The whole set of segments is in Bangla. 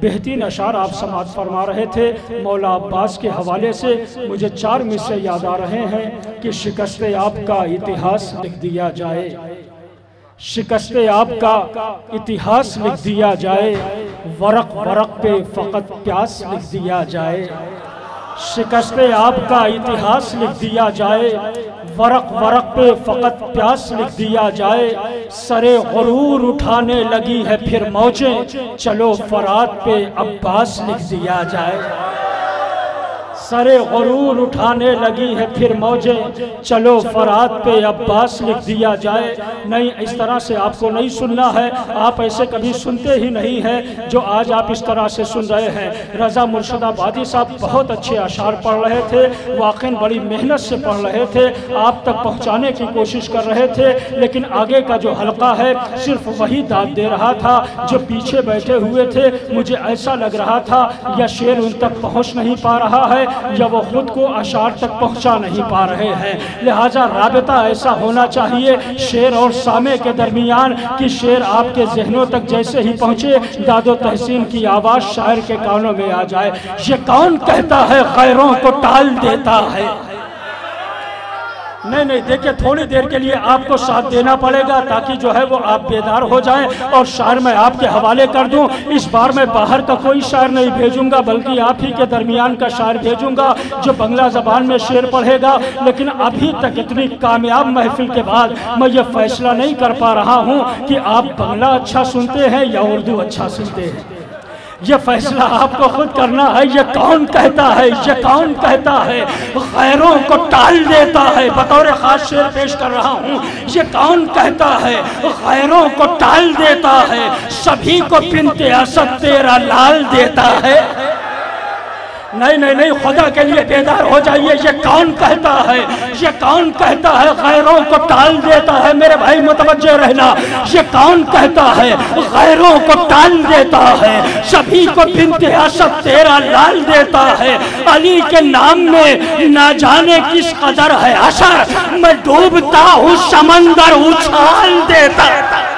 بہترین اشعار آپ سماعت فرما رہے تھے مولا عباس کے حوالے سے۔ مجھے 4 مصرے یاد آ رہے ہیں کہ شکست آپ کا اتہاس لکھ دیا جائے، شکست آپ کا اتہاس لکھ دیا جائے، ورق ورق پہ فقط پیاس لکھ دیا جائے، شکست آپ کا اتہاس لکھ دیا جائے، ورق ورق پہ فقط پیاس لکھ دیا جائے، سر غرور اٹھانے لگی ہے پھر موجیں، چلو فرات پہ عباس لکھ دیا جائے، سر غرور اٹھانے لگی ہے پھر موجیں، چلو فرات پہ عباس لکھ دیا جائے۔ نہیں، اس طرح سے آپ کو نہیں سننا ہے، آپ ایسے کبھی سنتے ہی نہیں ہیں جو آج آپ اس طرح سے سن رہے ہیں۔ رضا مرشد آبادی صاحب بہت اچھے اشعار پڑھ رہے تھے، واقعاً بڑی محنت سے پڑھ رہے تھے، آپ تک پہنچانے کی کوشش کر رہے تھے، لیکن آگے کا جو حلقہ ہے صرف وہی داد دے رہا تھا جو پیچھے بیٹھے ہوئے تھے۔ مجھے ایسا لگ رہا تھا یا شعر ان تک پہنچ نہیں پا رہا ہے یا وہ خود کو اشعار تک پہنچا نہیں پا رہے ہیں، لہٰذا رابطہ ایسا ہونا چاہیے شعر اور سامع کے درمیان کہ شعر آپ کے ذہنوں تک جیسے ہی پہنچے داد و تحسین کی آواز شاعر کے کانوں میں آ جائے۔ یہ کون کہتا ہے غیروں کو ٹال دیتا ہے؟ نہیں دیکھیں، تھوڑی دیر کے لیے آپ کو ساتھ دینا پڑے گا تاکہ جو ہے وہ آپ بیدار ہو جائیں، اور شاعر میں آپ کے حوالے کر دوں۔ اس بار میں باہر کا کوئی شاعر نہیں بھیجوں گا بلکہ آپ ہی کے درمیان کا شاعر بھیجوں گا جو بنگلہ زبان میں شعر پڑھے گا، لیکن ابھی تک اتنی کامیاب محفل کے بعد میں یہ فیصلہ نہیں کر پا رہا ہوں کہ آپ بنگلہ اچھا سنتے ہیں یا اردو اچھا سنتے ہیں۔ یہ فیصلہ آپ کو خود کرنا ہے۔ یہ کون کہتا ہے، یہ کون کہتا ہے غیروں کو ٹال دیتا ہے؟ بطور خاص شعر پیش کر رہا ہوں۔ یہ کون کہتا ہے غیروں کو ٹال دیتا ہے؟ سبھی کو بنت اسد تیرا لال دیتا ہے۔ نہیں، خدا کے لیے بیدار ہو جائیے۔ یہ کون کہتا ہے، یہ کون کہتا ہے غیروں کو ٹال دیتا ہے؟ میرے بھائی متوجہ رہنا، یہ کون کہتا ہے غیروں کو ٹال دیتا ہے؟ سبھی کو بنت اسد تیرا لال دیتا ہے۔ علی کے نام میں نہ جانے کس قدر ہے اثر، میں ڈوبتا ہوں سمندر اچھال دیتا ہے۔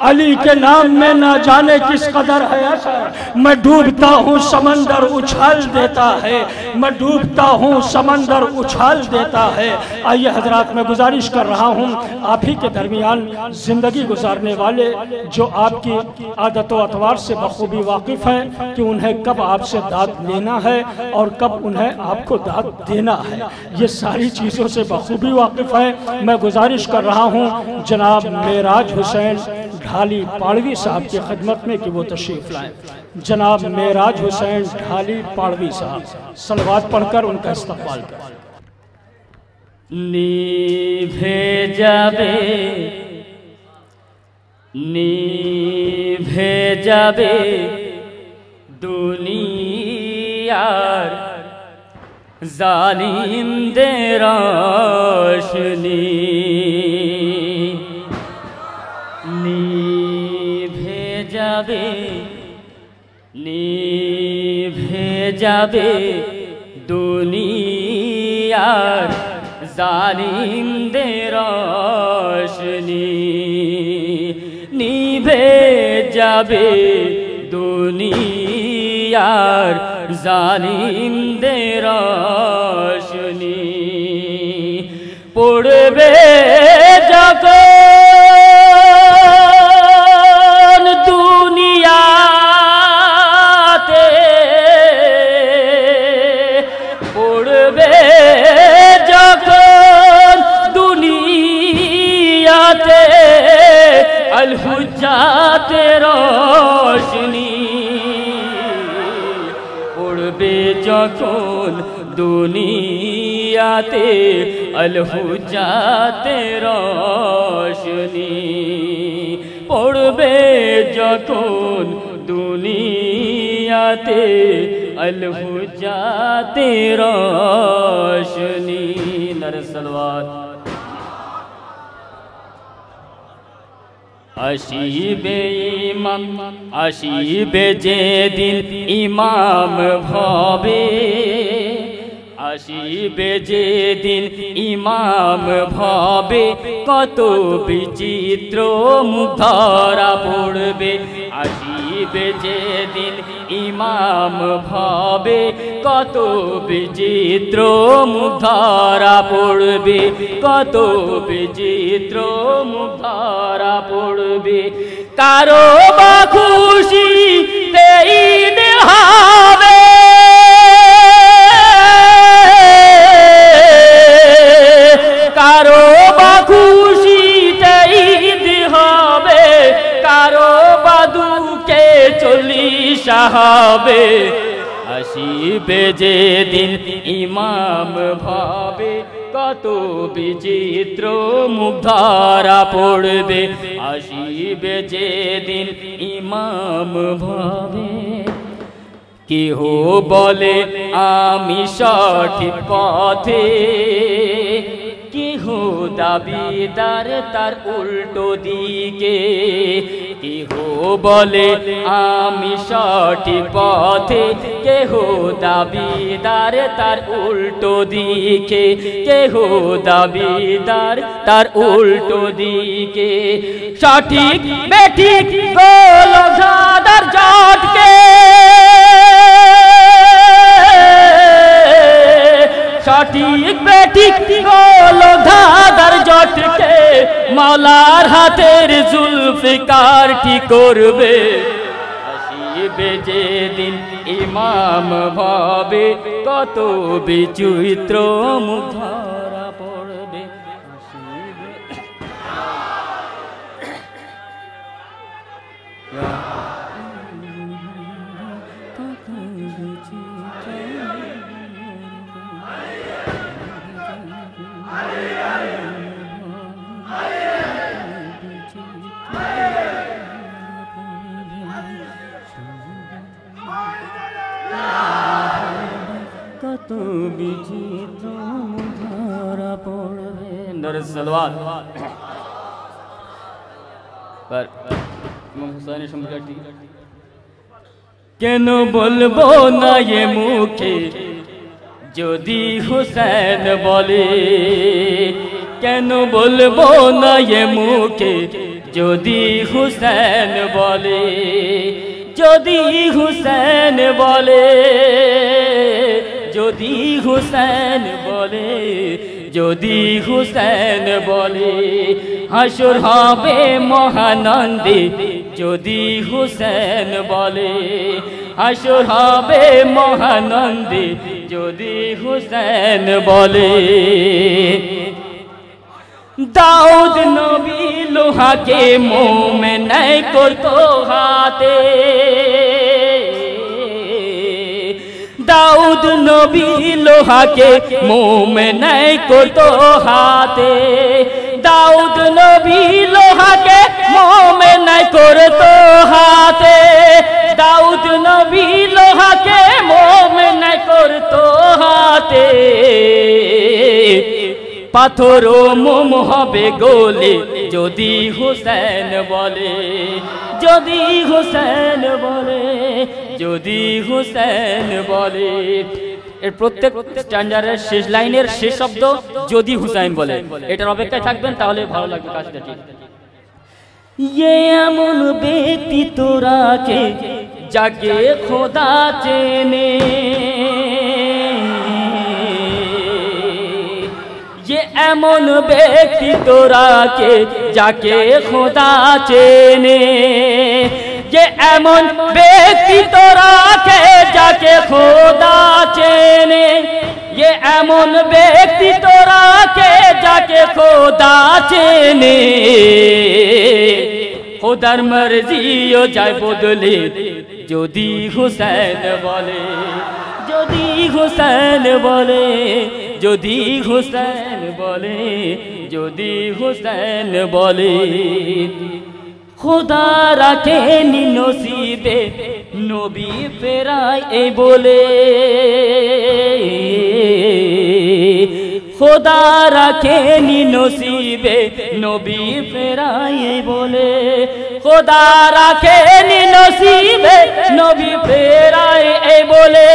علی کے نام میں نہ جانے کس قدر ہے اثر، میں ڈوبتا ہوں سمندر اچھال دیتا ہے، میں ڈوبتا ہوں سمندر اچھال دیتا ہے۔ آئیے حضرات، میں گزارش کر رہا ہوں آپ ہی کے درمیان زندگی گزارنے والے جو آپ کی عادت و اطوار سے بخوبی واقف ہیں کہ انہیں کب آپ سے داد لینا ہے اور کب انہیں آپ کو داد دینا ہے، یہ ساری چیزوں سے بخوبی واقف ہیں۔ میں گزارش کر رہا ہوں جناب معراج حسین ڈھالی پاڑوی صاحب کی خدمت میں کہ وہ تشریف لائیں۔ جناب معراج حسین ڈھالی پاڑوی صاحب صلوات پڑھ کر ان کا استقبال کریں۔ نیبھے جابے دنیا ظالم دے روشنی، نیبھے جابے دنیا ظالم دے روشنی، نیبھے جابے دنیا ظالم دے روشنی، پڑبے جگہ الحجات روشنی، پڑبے যখন দুনিয়াতে الحجات روشنی، পড়বে যখন দুনিয়াতে الحجات روشنی۔ نعرہ صلوات۔ আসিবে ইমাম, আসিবে যেদিন ইমাম ভবে, আসিবে যেদিন ইমাম ভবে, কত বিচিত্র মুখ ধরা পড়বে। আসিবে যেদিন ইমাম ভাবে কত বিচিত্র মুখ ধরা পড়বে, কত বিচিত্র মুখ ধরা পড়বে। কারো বা খুশি ঈদ হবে, কারো বা খুশিতে ঈদ হবে, কারো বা দুঃখে চল্লিশা হবে। আসিবে যেদিন ইমাম ভাবে কত বিচিত্র মুখ ধরা পড়বে, আসিবে যেদিন ইমাম ভাবে। কেহ বলে আমি সঠিক পথে, কেহ দাবিদার তার উল্টো দিকে। কেহ বলে আমি সঠিক পথে, কেহ দাবিদার তার উল্টো দিকে, কেহ দাবিদার তার উল্টো দিকে। সঠিক বেঠিক গোলধাঁধার জটকে, সঠিক বেঠিক গোলধাঁধার জটকে মাওলার হাতের জুলফিকার ঠিক করবে। আসিবে যেদিন ইমাম ভাবে কত বিচিত্র মুখ ধরা পড়বে। কত বিচিত্র ধরা পড়বে। নরসলওয়াত पर इमाम हुसैन সম্পর্কে কেন বলবো না এ মুখে যদি হুসैन বলে, কেন বলবো না এ মুখে যদি হুসैन বলে, যদি হুসैन বলে, যদি হুসैन বলে, যদি হুসैन বলে। হাসর হবে মহানন্দে যদি হুসैन বলে, হাসর হবে মহানন্দে যদি হুসैन বলে। দাউদ নবী লোহাকে মোমে নাই করতো হাতে, দাউদ নবী লোহাকে মোমে নাই করতো হাতে, দাউদ নবী লোহাকে মোমে নাই করতো হাতে, দাউদ নবী লোহাকে মোমে নাই করতো হাতে। পাথর মোম হবে গোলে যদি হুসैन বলে, যদি হুসैन বলে, যদি হুসैन বলে। এর প্রত্যেক স্ট্যান্ডার্ডের শেষ লাইনের শেষ শব্দ যদি হুসैन বলে। এটার অপেক্ষায় থাকবেন তাহলে ভালো লাগবে কাজটা। ঠিক ये এমন ব্যক্তি তোরাকে জাগে খোদা চেনে, ये এমন ব্যক্তি তোরাকে যাকে খোদা চেনে, ये এমন ব্যক্তি তোরাকে যাকে খোদা চেনে, ये এমন ব্যক্তি তোরাকে যাকে খোদা চেনে। খোদার মর্জিও যায় বদলে যদি হুসैन বলে, যদি হুসैन বলে, যদি হুসैन বলে, যদি হুसैन বলে। খোদা রাখেনি নসিবে নবী ফেরায় এই বলে, খোদা রাখেনি নসিবে নবী ফেরায় এই বলে, খোদা রাখেনি নসিবে নবী ফেরায় এই বলে,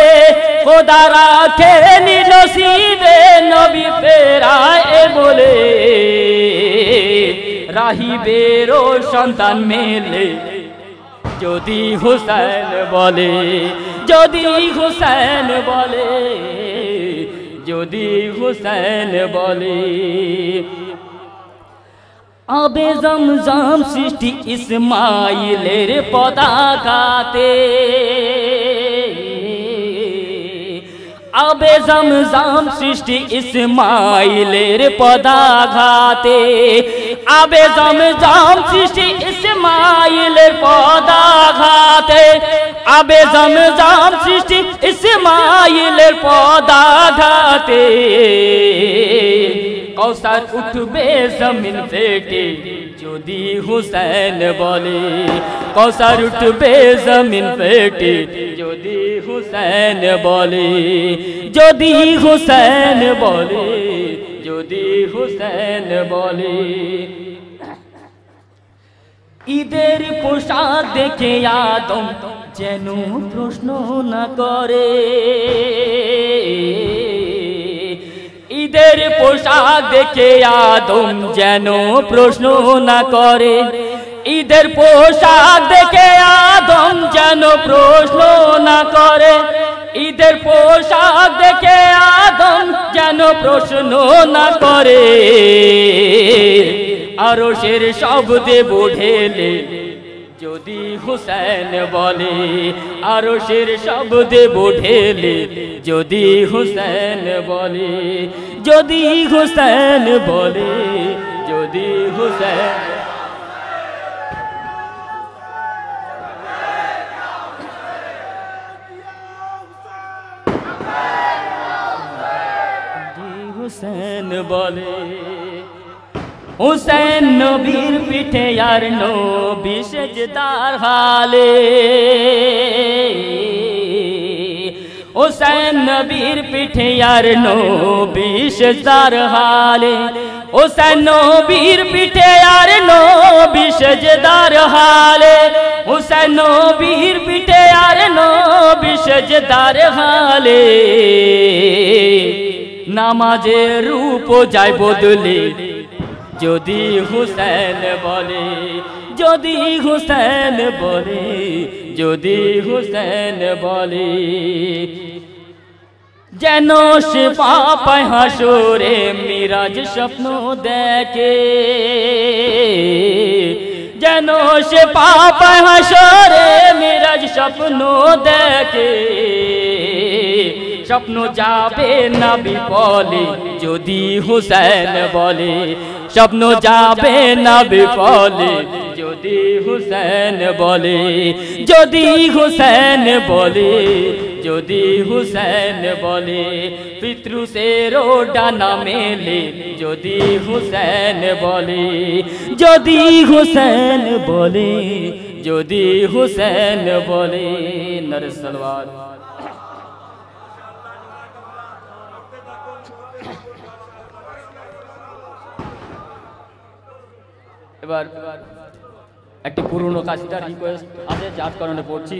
খোদা রাখেনি নসিবে নবী ফেরায় এই বলে। রাহিবেরও সন্তান মেলে যদি হুসেন বলে, যদি হুসেন বলে, যদি হুসেন বলে। আবে জমজম সৃষ্টি ইসমাইলের পতাকাতে, আবে জমজম সৃষ্টি ইসমাইলের পদাঘাতে, আবে জমজম সৃষ্টি ইসমাইলের পদাঘাতে, আবে জমজম সৃষ্টি ইসমাইলের পদাঘাতে। কৌসার উঠবে জমিন ফেটে যদি হুসেন বলে, কৌসার উঠবে জমিন ফেটে যদি হুসেন বলে, যদি হুসেন বলে, যদি হুসেন বলে। ঈদের পোশাক দেখে আদম যেন প্রশ্ন না করে, ঈদের পোশাক দেখে আদম যেন প্রশ্ন না করে, ঈদের পোশাক দেখে আদম যেন প্রশ্ন না করে, ঈদের পোশাক দেখে আদম যেন প্রশ্ন না করে। আরশের শব্দে বোঝেলে যদি হুসেন বলে, আরশের শব্দে বোঝেলে যদি হুসেন বলে, যদি হুসেন বলে, যদি হুসেন। হুসেন বলে, হুসেন নবীর পিঠে আর নবী সেজদার হালে, হুসেন নবীর পিঠে আর নবী সেজদার হালে, হুসেন নবীর পিঠে আর নবী সেজদার হালে, হুসেন নবীর পিঠে আর নবী সেজদার হালে। নামাজের রূপ যায় বদলে যদি হুসেন বলে, যদি হুসেন বলে, যদি হুসেন বলে। যেন সে পাপায় হাসরে মিরাজ স্বপ্ন দেখে, যেন সে পাপায় হাসরে মিরাজ স্বপ্ন দেখে। স্বপ্ন যাবে না বিফলে যদি হুসেন বলে, স্বপ্ন যাবে না বিফলে যদি হুসেন বলে, যদি হুসেন বলে, যদি হুসেন বলে। পিতৃ সে ডানা মেলে যদি হুসেন বলে, যদি হুসেন বলে, যদি হুসেন বলে। নর সলওয়াত। এবার একটি পুরনো কাসিদার রিকোয়েস্ট আছে, যার কারণে পড়ছি।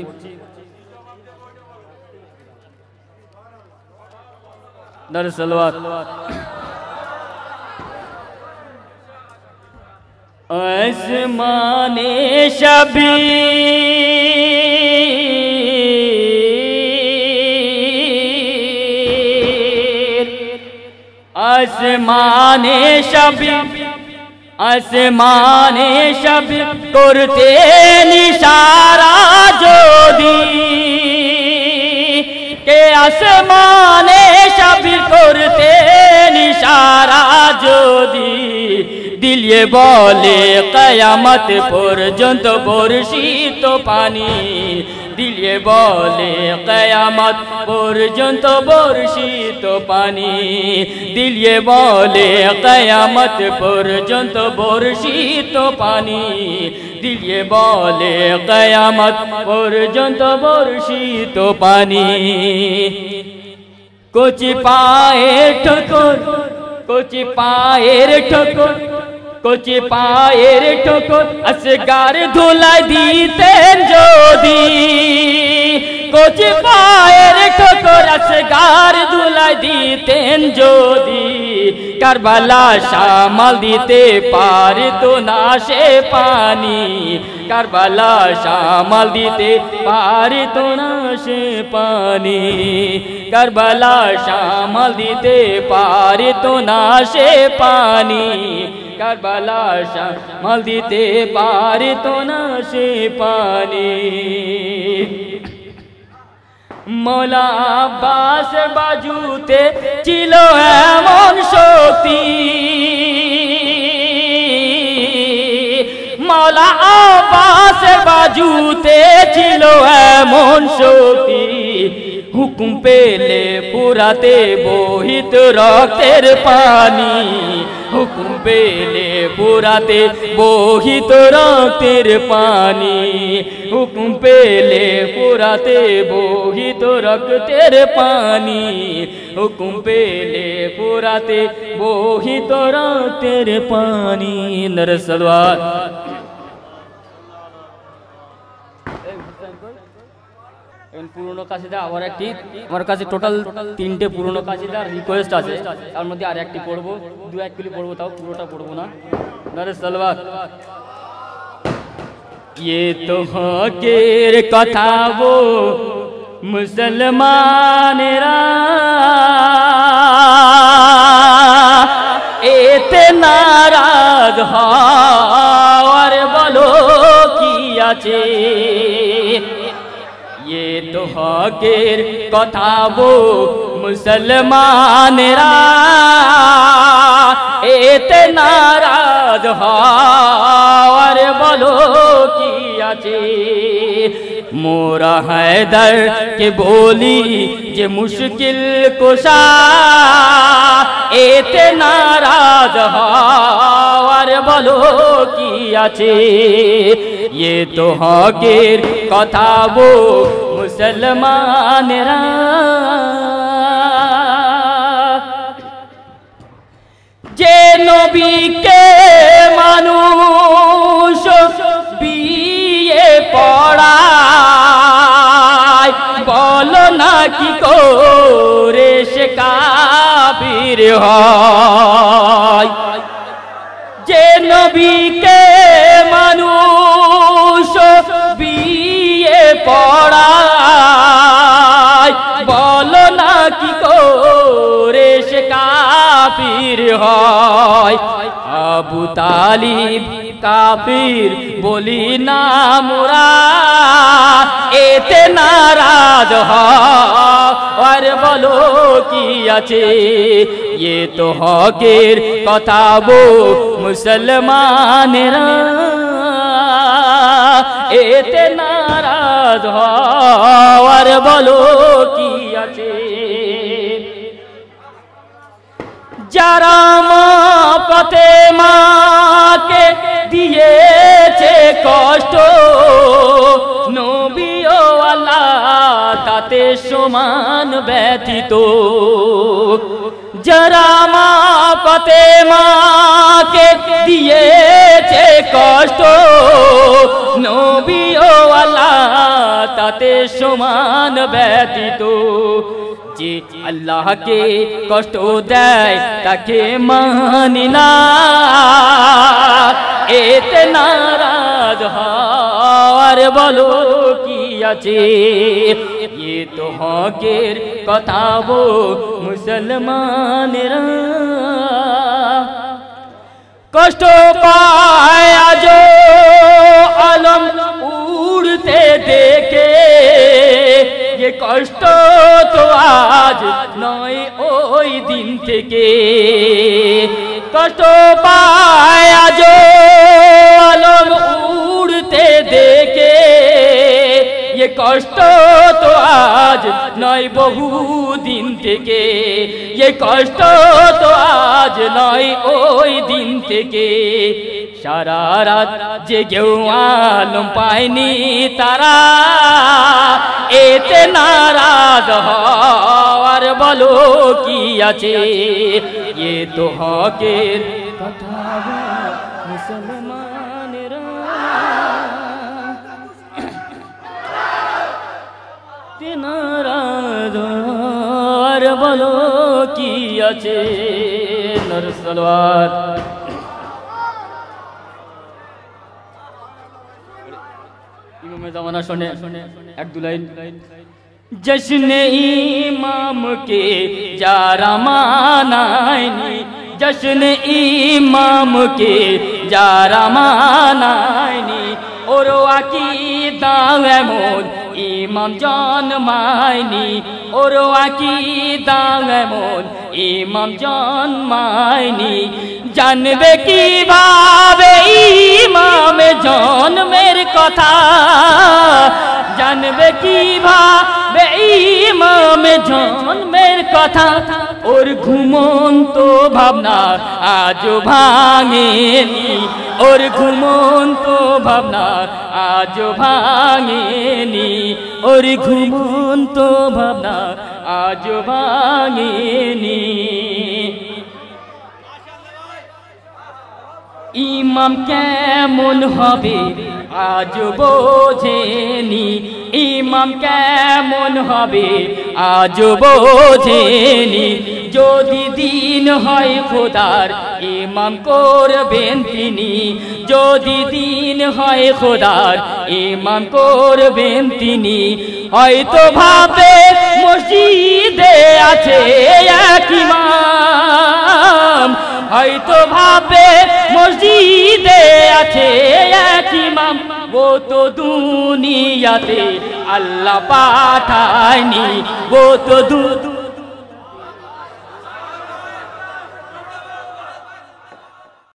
দরুদ সালাওয়াত। আসমানে শবীর, আসমানে শবীর, আসমানে শবীর করতে নিশারা যদি, কে আসমানে শবীর করতে নিশারা যদি, দিলে বলে কিয়ামত পর্যন্ত বর্ষিত পানি, দিলে বলে কিয়ামত পর্যন্ত বর্ষিত পানি, দিলে বলে কিয়ামত পর্যন্ত বর্ষিত পানি, দিলে বলে কিয়ামত পর্যন্ত বর্ষিত পানি। কচি পায়ের ঠোকর, কচি পায়ের ঠোকর, কচি পায়ের ঠোকর আসগার ধুলাই দিতেন যদি, কচি পায়ের ঠোকর আসগার ধুলাই দিতেন যদি, কারবালা সামাল দিতে পারতো না সে পানি, কারবালা সামাল দিতে পারতো না সে পানি, কারবালা সামাল দিতে পারতো না সে পানি, কারবালা সামাল দিতে পারতো না সে পানি। মৌলা আব্বাস বাজুতে ছিল এমন শক্তি, মৌলা আব্বাস বাজুতে ছিল এমন শক্তি, হুকুম পেলে পুরাতে বহিত রক্তের পানি, হুকুম পেলে পুরাতে বহিত রক্তের পানি, হুকুম পেলে পুরাতে বহিত রক্তের পানি, হুকুম পেলে পুরাতে বহিত রক্তের পানি। নরসলওয়ার পুরনো কাশিদা আবার একটি, আমার কাছে টোটাল 3টে পুরনো কাশিদার রিকোয়েস্ট আছে, তার মধ্যে আর একটি পড়বো, 2-1 কিলো পড়বো, তাও পুরোটা পড়বো না। নারে সালওয়াত। ये तो हक़ेर कथा वो मुसलमानेरा एते नाराज हওয়ার বলো কি আছে, ये तो हक़ेर कथा वो मुसलमानेरा एते नाराज हওয়ার বলো কি আছে। मोरा हैदर के बोली जे मुश्किल कुशा एते नाराज हওয়ার বলো কি আছে। ये तो हक़ेर कथा वो मुसलमानेरा जे नबी के मानुष बिये पड़ाय बोलो ना कि करे से काफिर হয়। जे नबी के मानुष बिये पड़ाय बोलो ना कि करे से काफिर হয়। আবু তালিব কাফির বলি না মোরা এতে নারাজ হওয়ার বলো কি আছে। ये तो हक़ेर कथा वो मुसलमानेरा एते नाराज हওয়ার বলো কি আছে। যারা মা ফাতেমাকে দিয়েছে কষ্ট নবী ও আল্লাহ তাতে সমান ব্যথিত। যারা মা ফাতেমাকে দিয়েছে কষ্ট নবী ও আল্লাহ তাতে সমান ব্যথিত। যে আল্লাহকে কষ্ট দেয় তাকে মানি না এতে নারাজ হওয়ার বলো কি আছে। ये तो हक़ेर कथा वो मुसलमानेरा कष्ट पाए जो आलम उड़ते देखे ये कष्ट तो आज नय ओई दिन থেকে कष्ट पाए जो आलम उड़ते देखे ये कष्ट तो आज नय बहु दिन থেকে ये कष्ट तो आज नय ओई दिन থেকে সারা রাত জেগেও আলম পায়নি তারা এতে নারাজ হওয়ার বলো কি আছে। ये तो हक़ेर कथा मुसलमानेरा नाराज বলো কি আছে নর সালোয়ার ইমামে জামানা শোনে এক দু লাইন জশ্নে ইমাম কে যারা মানায়নি জশ্নে ইমাম কে যারা মানায়নি ওর আকীদা এমন ইমাম জন্মায়নি ওর আকীদা এমন ইমাম জন্মায়নি জানবে কিভাবে ইমাম জন্মের কথা জানবে কিভাবে ইমাম জন্মের কথা ওর ঘুমন্ত ভাবনা আজ ভাঙেনি ওর ঘুমন্ত ভাবনা আজ ভাঙেনি ওর ঘুমন্ত ভাবনা আজ ভাঙেনি ইমাম কেমন হবে আজ বোঝেনি ইমাম কেমন হবে আজ বোঝেনি যদি দিন হয় খোদার ইমাম করবেন তিনি যদি দিন হয় খোদার ইমাম করবেন তিনি হয়তো ভাবে মসজিদে আছে এক ইমাম হয়তো ভাবে মসজিদে আছে এক ইমাম ও তো দুনিয়াতে আল্লাহ পাঠায়নি ও তো